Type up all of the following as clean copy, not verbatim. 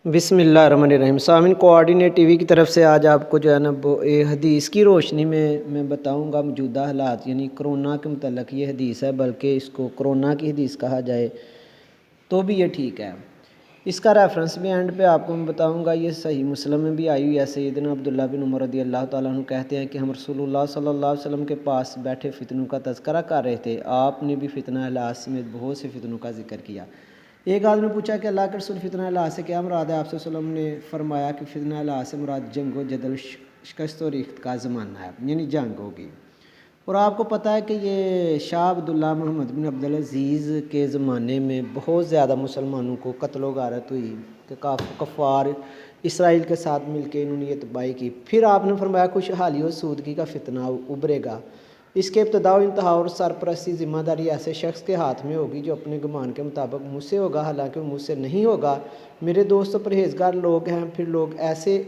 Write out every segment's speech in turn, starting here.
بسم اللہ الرحمن الرحیم۔ سامعین، کوآرڈینیٹ ٹی وی کی طرف سے آج آپ کو جو ہے نا حدیث کی روشنی میں بتاؤں گا موجودہ حالات، یعنی کرونا کے متعلق یہ حدیث ہے، بلکہ اس کو کرونا کی حدیث کہا جائے تو بھی یہ ٹھیک ہے۔ اس کا ریفرنس بھی اینڈ پہ آپ کو میں بتاؤں گا۔ یہ صحیح مسلم میں بھی آئی ہوئی ہے۔ سیدنا عبداللہ بن عمر رضی اللہ تعالیٰ عنہ کہتے ہیں کہ ہم رسول اللہ صلی اللہ علیہ وسلم کے پاس بیٹھے فتنوں کا تذکرہ کر رہے تھے، آپ نے بھی فتنہ الاس میں بہت سے فتنوں کا ذکر کیا۔ ایک آدمی نے پوچھا کہ اللہ کے رسول فتنہ الاس سے کیا مراد ہے؟ آپ صلی اللہ علیہ وسلم نے فرمایا کہ فتنہ الاس سے مراد جنگ و جدل، شکست و ریخت کا زمانہ ہے، یعنی جنگ ہوگی۔ اور آپ کو پتہ ہے کہ یہ شاہ عبداللہ محمد بن عبدالعزیز کے زمانے میں بہت زیادہ مسلمانوں کو قتل و غارت ہوئی کہ کفار اسرائیل کے ساتھ مل کے انہوں نے یہ تباہی کی۔ پھر آپ نے فرمایا خوشحالی و سودگی کا فتنہ ابھرے گا، اس کے ابتدا و انتہا اور سرپرستی ذمہ داری ایسے شخص کے ہاتھ میں ہوگی جو اپنے گمان کے مطابق مجھ سے ہوگا، حالانکہ وہ مجھ سے نہیں ہوگا۔ میرے دوست پرہیزگار لوگ ہیں، پھر لوگ ایسے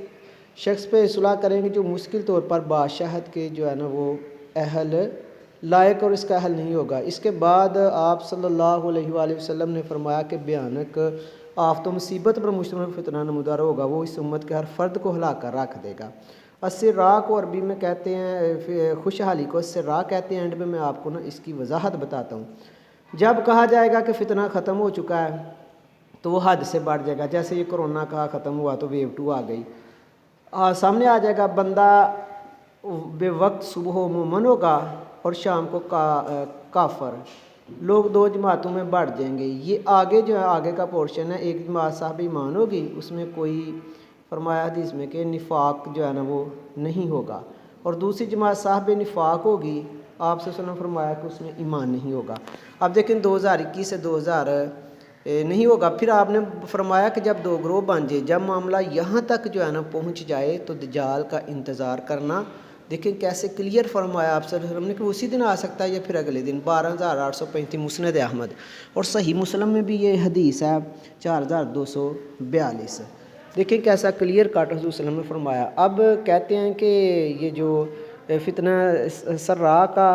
شخص پہ صلح کریں گے جو مشکل طور پر بادشاہت کے جو ہے نا وہ اہل لائق اور اس کا اہل نہیں ہوگا۔ اس کے بعد آپ صلی اللہ علیہ وآلہ وسلم نے فرمایا کہ بھیانک آفت و مصیبت پر مشتمل فتنہ نمودار ہوگا، وہ اس امت کے ہر فرد کو ہلا کر رکھ دے گا۔ السراء کو عربی میں کہتے ہیں، خوشحالی کو السراء کہتے ہیں۔ اینڈ میں آپ کو نا اس کی وضاحت بتاتا ہوں۔ جب کہا جائے گا کہ فتنہ ختم ہو چکا ہے تو وہ حد سے بڑھ جائے گا، جیسے یہ کرونا کا ختم ہوا تو ویو 2 آ گئی، سامنے آ جائے گا۔ بندہ بے وقت صبح و مومن ہوگا اور شام کو کافر، لوگ دو جماعتوں میں بڑھ جائیں گے۔ یہ آگے جو ہے آگے کا پورشن ہے۔ ایک جماعت صاحب ایمان ہوگی، اس میں کوئی فرمایا حدیث میں کہ نفاق جو ہے نا وہ نہیں ہوگا، اور دوسری جماعت صاحب نفاق ہوگی، آپ سے سنوں فرمایا کہ اس میں ایمان نہیں ہوگا۔ اب دیکھیں 2021 سے 2000 نہیں ہوگا۔ پھر آپ نے فرمایا کہ جب دو گروہ بن جائے، جب معاملہ یہاں تک جو ہے نا پہنچ جائے تو دجال کا انتظار کرنا۔ دیکھیں کیسے کلیئر فرمایا آپ صلی اللہ علیہ وسلم نے کہ اسی دن آ سکتا ہے یا پھر اگلے دن۔ 12835 مسند احمد، اور صحیح مسلم میں بھی یہ حدیث ہے 4242۔ دیکھیں کیسا کلیئر کٹ حضور صلی اللہ علیہ وسلم نے فرمایا۔ اب کہتے ہیں کہ یہ جو فتنہ سرا کا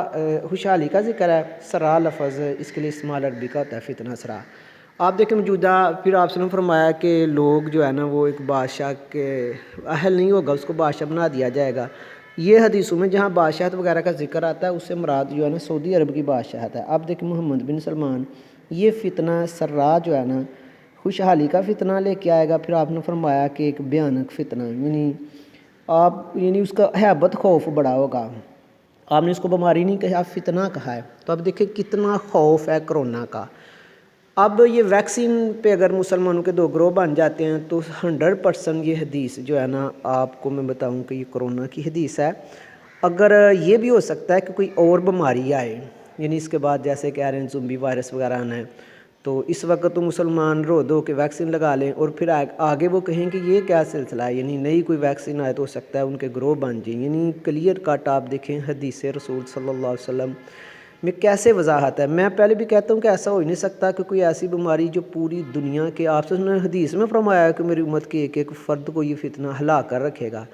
خوشحالی کا ذکر ہے، سرا لفظ اس کے لیے استعمال عربی کا ہوتا ہے، فتنہ سرا۔ آپ دیکھیں موجودہ، پھر آپ نے فرمایا کہ لوگ جو ہے نا وہ ایک بادشاہ کے اہل نہیں ہوگا، اس کو بادشاہ بنا دیا جائے گا۔ یہ حدیثوں میں جہاں بادشاہت وغیرہ کا ذکر آتا ہے اس سے مراد جو ہے نا سعودی عرب کی بادشاہت ہے۔ اب دیکھیں محمد بن سلمان یہ فتنہ سرا جو ہے نا خوشحالی کا فتنہ لے کے آئے گا۔ پھر آپ نے فرمایا کہ ایک بھیانک فتنہ، یعنی اس کا ہیبت خوف بڑا ہوگا۔ آپ نے اس کو بیماری نہیں کہا، فتنہ کہا ہے۔ تو اب دیکھیں کتنا خوف ہے کرونا کا۔ اب یہ ویکسین پہ اگر مسلمانوں کے دو گروہ بن جاتے ہیں تو 100% یہ حدیث جو ہے نا آپ کو میں بتاؤں کہ یہ کرونا کی حدیث ہے۔ اگر یہ بھی ہو سکتا ہے کہ کوئی اور بیماری آئے، یعنی اس کے بعد جیسے کہہ رہے ہیں زومبی وائرس وغیرہ آنا ہے، تو اس وقت تو مسلمان رو دو کہ ویکسین لگا لیں، اور پھر آگے وہ کہیں کہ یہ کیا سلسلہ ہے، یعنی نئی کوئی ویکسین آئے تو ہو سکتا ہے ان کے گروہ بن جائیں۔ یعنی کلیئر کٹ آپ دیکھیں حدیث رسول صلی اللہ علیہ وسلم میں کیسے وضاحت ہے۔ میں پہلے بھی کہتا ہوں کہ ایسا ہو ہی نہیں سکتا کہ کوئی ایسی بیماری جو پوری دنیا کے، آپ سے حدیث میں فرمایا ہے کہ میری امت کے ایک ایک فرد کو یہ فتنہ ہلا کر رکھے گا۔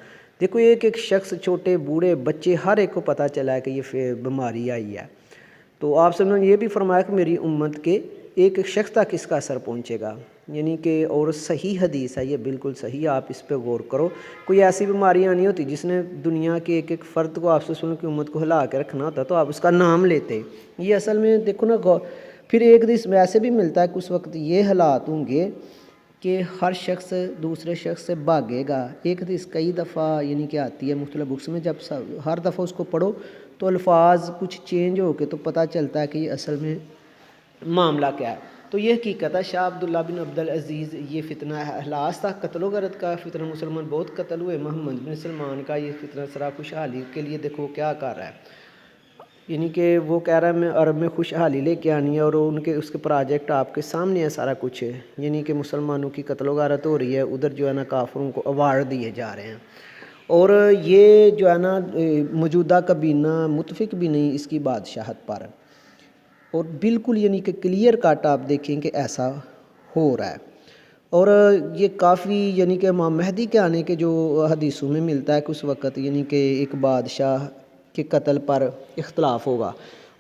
دیکھو ایک ایک شخص، چھوٹے بوڑھے بچے، ہر ایک کو پتہ چلا ہے کہ یہ بیماری آئی ہے۔ تو آپ سے یہ بھی فرمایا کہ میری امت کے ایک ایک شخص تک اس کا اثر پہنچے گا، یعنی کہ اور صحیح حدیث ہے یہ، بالکل صحیح، آپ اس پہ غور کرو۔ کوئی ایسی بیماریاں نہیں ہوتی جس نے دنیا کے ایک ایک فرد کو، آپ سے سنوں کی امت کو ہلا کے رکھنا ہوتا تو آپ اس کا نام لیتے۔ یہ اصل میں دیکھو نا، پھر ایک حدیث میں ایسے بھی ملتا ہے کہ اس وقت یہ حالات ہوں گے کہ ہر شخص دوسرے شخص سے بھاگے گا۔ ایک حدیث کئی دفعہ یعنی کہ آتی ہے مختلف بکس میں، جب ہر دفعہ اس کو پڑھو تو الفاظ کچھ چینج ہو کے تو پتہ چلتا ہے کہ یہ اصل میں معاملہ کیا ہے۔ تو یہ حقیقت ہے، شاہ عبداللہ بن عبدالعزیز یہ فتنہ الاس تھا، قتل و غارت کا فتنہ، مسلمان بہت قتل ہوئے۔ محمد بن سلمان کا یہ فتنہ سرا خوشحالی کے لیے دیکھو کیا کر رہا ہے، یعنی کہ وہ کہہ رہا ہے میں عرب میں خوشحالی لے کے آنی ہے، اور اس کے پروجیکٹ آپ کے سامنے ہے سارا کچھ ہے، یعنی کہ مسلمانوں کی قتل و غارت ہو رہی ہے، ادھر جو ہے نا کافروں کو ایوارڈ دیے جا رہے ہیں، اور یہ جو ہے نا موجودہ کابینہ متفق بھی نہیں اس کی بادشاہت پر، اور بالکل یعنی کہ کلیئر کٹ آپ دیکھیں کہ ایسا ہو رہا ہے۔ اور یہ کافی یعنی کہ امام مہدی کے آنے کے جو حدیثوں میں ملتا ہے کہ اس وقت یعنی کہ ایک بادشاہ کے قتل پر اختلاف ہوگا،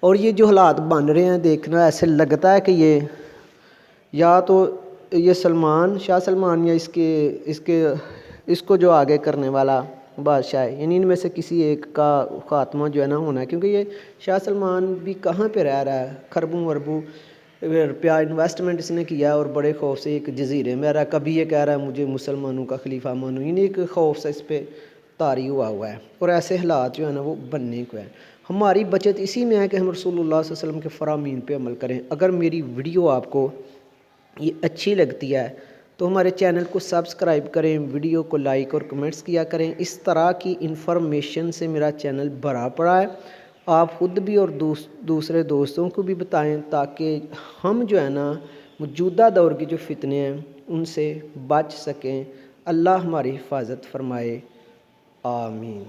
اور یہ جو حالات بن رہے ہیں دیکھنا ایسے لگتا ہے کہ یہ یا تو یہ سلمان شاہ سلمان یا اس کو جو آگے کرنے والا بادشاہ ہے، یعنی ان میں سے کسی ایک کا خاتمہ جو ہے نا ہونا ہے، کیونکہ یہ شاہ سلمان بھی کہاں پہ رہ رہا ہے، خربوں وربوں روپیہ انویسٹمنٹ اس نے کیا اور بڑے خوف سے ایک جزیرے میں رہا ہے، کبھی یہ کہہ رہا ہے مجھے مسلمانوں کا خلیفہ مانو، یعنی ایک خوف سے اس پہ طاری ہوا ہے، اور ایسے حالات جو ہے نا وہ بننے کو ہے۔ ہماری بچت اسی میں ہے کہ ہم رسول اللہ صلی اللہ علیہ وسلم کے فرامین پہ عمل کریں۔ اگر میری ویڈیو آپ کو یہ اچھی لگتی ہے تو ہمارے چینل کو سبسکرائب کریں، ویڈیو کو لائک اور کمنٹس کیا کریں۔ اس طرح کی انفارمیشن سے میرا چینل بھرا پڑا ہے، آپ خود بھی اور دوسرے دوستوں کو بھی بتائیں تاکہ ہم جو ہے نا موجودہ دور کی جو فتنے ہیں ان سے بچ سکیں۔ اللہ ہماری حفاظت فرمائے، آمین۔